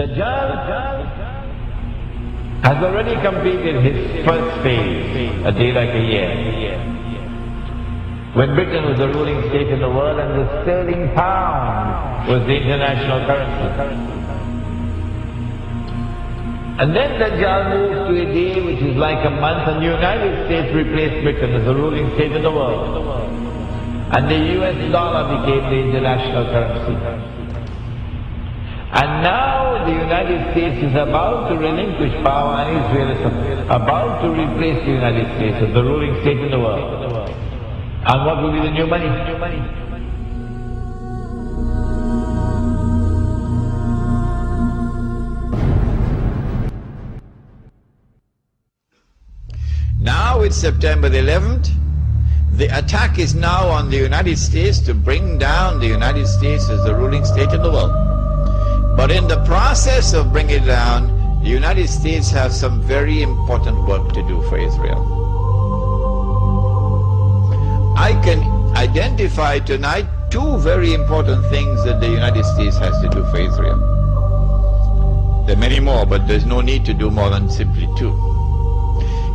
Dajjal has already completed his first phase, a day like a year. When Britain was the ruling state in the world and the sterling pound was the international currency. And then Dajjal moves to a day which is like a month, and the United States replaced Britain as the ruling state in the world. And the US dollar became the international currency. And now the United States is about to relinquish power, and Israel is about to replace the United States as the ruling state in the world. And what will be the new money? Now it's September the 11th. The attack is now on the United States to bring down the United States as the ruling state in the world. But in the process of bringing it down, the United States has some very important work to do for Israel. I can identify tonight two very important things that the United States has to do for Israel. There are many more, but there's no need to do more than simply two.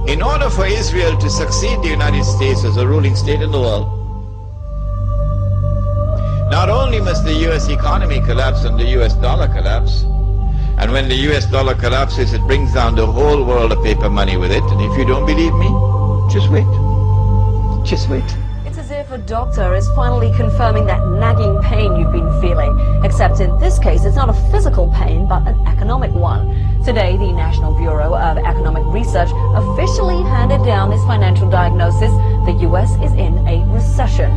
In order for Israel to succeed the United States as a ruling state in the world, not only must the US economy collapse and the US dollar collapse, and when the US dollar collapses, it brings down the whole world of paper money with it. And if you don't believe me, just wait. Just wait. It's as if a doctor is finally confirming that nagging pain you've been feeling. Except in this case, it's not a physical pain, but an economic one. Today, the National Bureau of Economic Research officially handed down this financial diagnosis. The US is in a recession.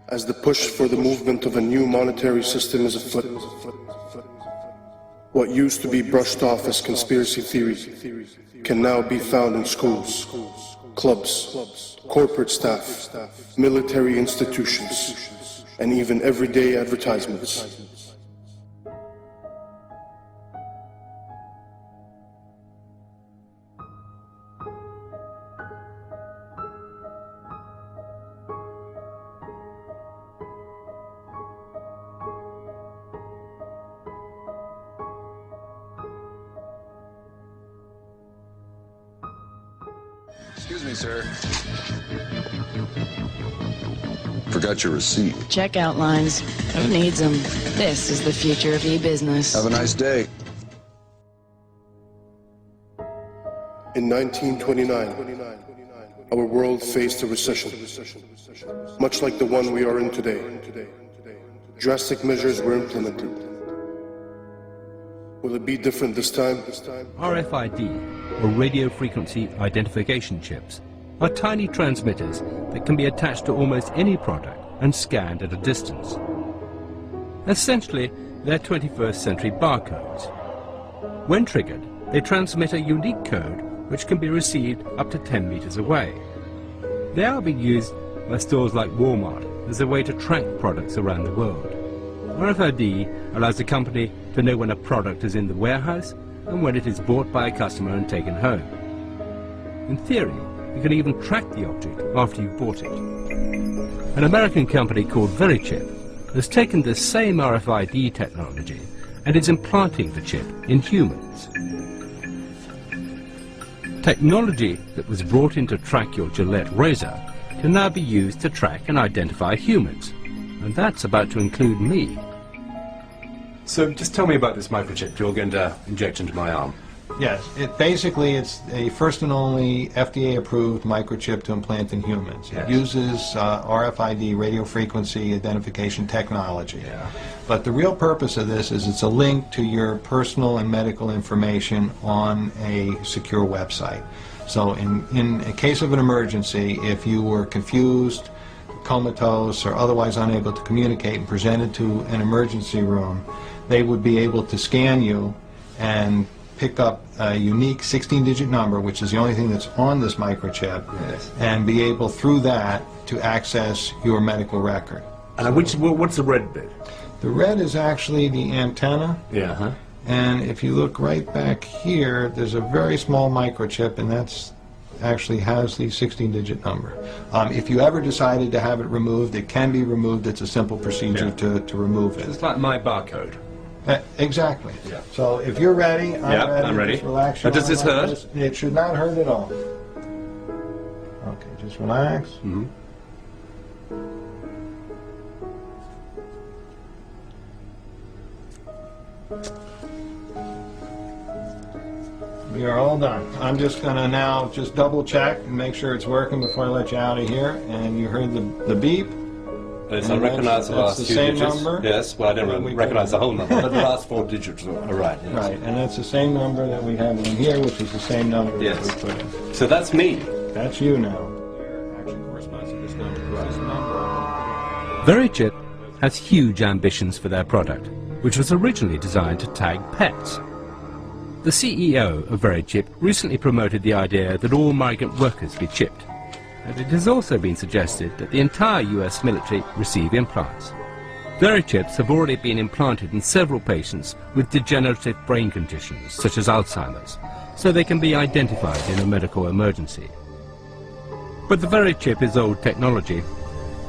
As the push for the movement of a new monetary system is afoot, what used to be brushed off as conspiracy theories can now be found in schools, clubs, corporate staff, military institutions, and even everyday advertisements. Excuse me, sir. Forgot your receipt. Checkout lines. Who needs them? This is the future of e-business. Have a nice day. In 1929, our world faced a recession, much like the one we are in today. Drastic measures were implemented. Will it be different this time? RFID, or radio frequency identification chips, are tiny transmitters that can be attached to almost any product and scanned at a distance. Essentially, they're 21st century barcodes. When triggered, they transmit a unique code which can be received up to 10 meters away. They are being used by stores like Walmart as a way to track products around the world. RFID allows the company to know when a product is in the warehouse and when it is bought by a customer and taken home. In theory, you can even track the object after you've bought it. An American company called VeriChip has taken the same RFID technology and is implanting the chip in humans. Technology that was brought in to track your Gillette razor can now be used to track and identify humans. And that's about to include me. So just tell me about this microchip you're going to inject into my arm. Yes, it's a first and only FDA-approved microchip to implant in humans. Yes. It uses RFID, radio frequency identification technology. Yeah. But the real purpose of this is it's a link to your personal and medical information on a secure website. So in a case of an emergency, if you were confused, comatose, or otherwise unable to communicate and presented to an emergency room, they would be able to scan you and pick up a unique 16-digit number, which is the only thing that's on this microchip, and be able through that to access your medical record. What's the red bit? The red is actually the antenna. Yeah. And if you look right back here, there's a very small microchip, and that's actually has the 16-digit number. If you ever decided to have it removed, it can be removed. It's a simple procedure to remove it. It's like my barcode. Exactly. Yeah. So if you're ready, I'm ready. Just relax your Does this arm. hurt? It should not hurt at all. Okay, just relax. Mm-hmm. We are all done. I'm just going to now just double check and make sure it's working before I let you out of here. And you heard the beep. It's unrecognized the last the few same digits. number? Yes, well I didn't recognize the whole number, but the last 4 digits are right. Yes. Right, and that's the same number that we have in here, which is the same number that we put in. So that's me. That's you now. Actually corresponds to this number. Right. VeriChip has huge ambitions for their product, which was originally designed to tag pets. The CEO of VeriChip recently promoted the idea that all migrant workers be chipped, and it has also been suggested that the entire US military receive implants. VeriChips have already been implanted in several patients with degenerative brain conditions such as Alzheimer's, so they can be identified in a medical emergency. But the VeriChip is old technology.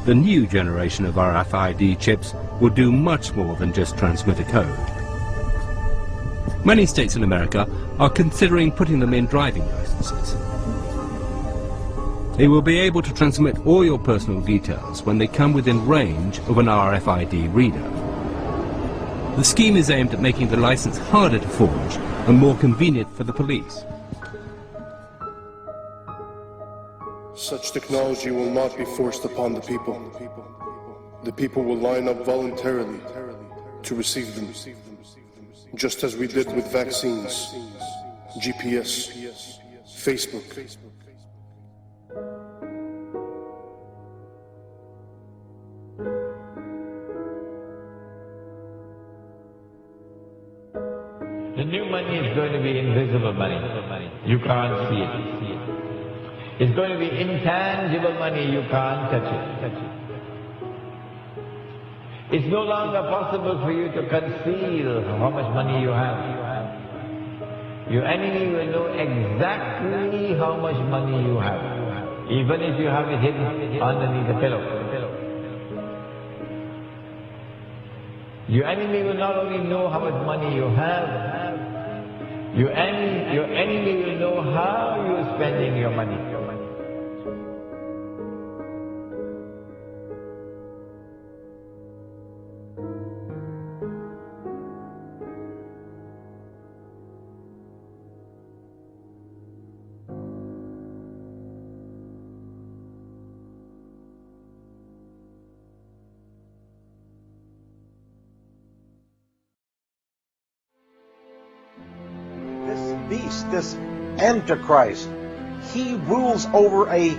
The new generation of RFID chips will do much more than just transmit a code. Many states in America are considering putting them in driving licenses. They will be able to transmit all your personal details when they come within range of an RFID reader. The scheme is aimed at making the license harder to forge and more convenient for the police. Such technology will not be forced upon the people. The people will line up voluntarily to receive them, just as we did with vaccines, GPS, Facebook. The new money is going to be invisible money. You can't see it. It's going to be intangible money. You can't touch it. It's no longer possible for you to conceal how much money you have. Your enemy will know exactly how much money you have, even if you have it hidden underneath the pillow. Your enemy will not only know how much money you have, your enemy will know how you are spending your money. This Antichrist, he rules over a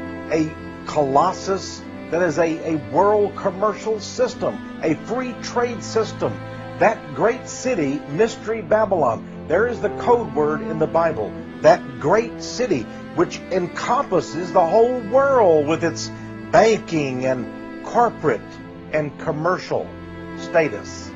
colossus that is a world commercial system, a free trade system. That great city, Mystery Babylon, there is the code word in the Bible. That great city which encompasses the whole world with its banking and corporate and commercial status.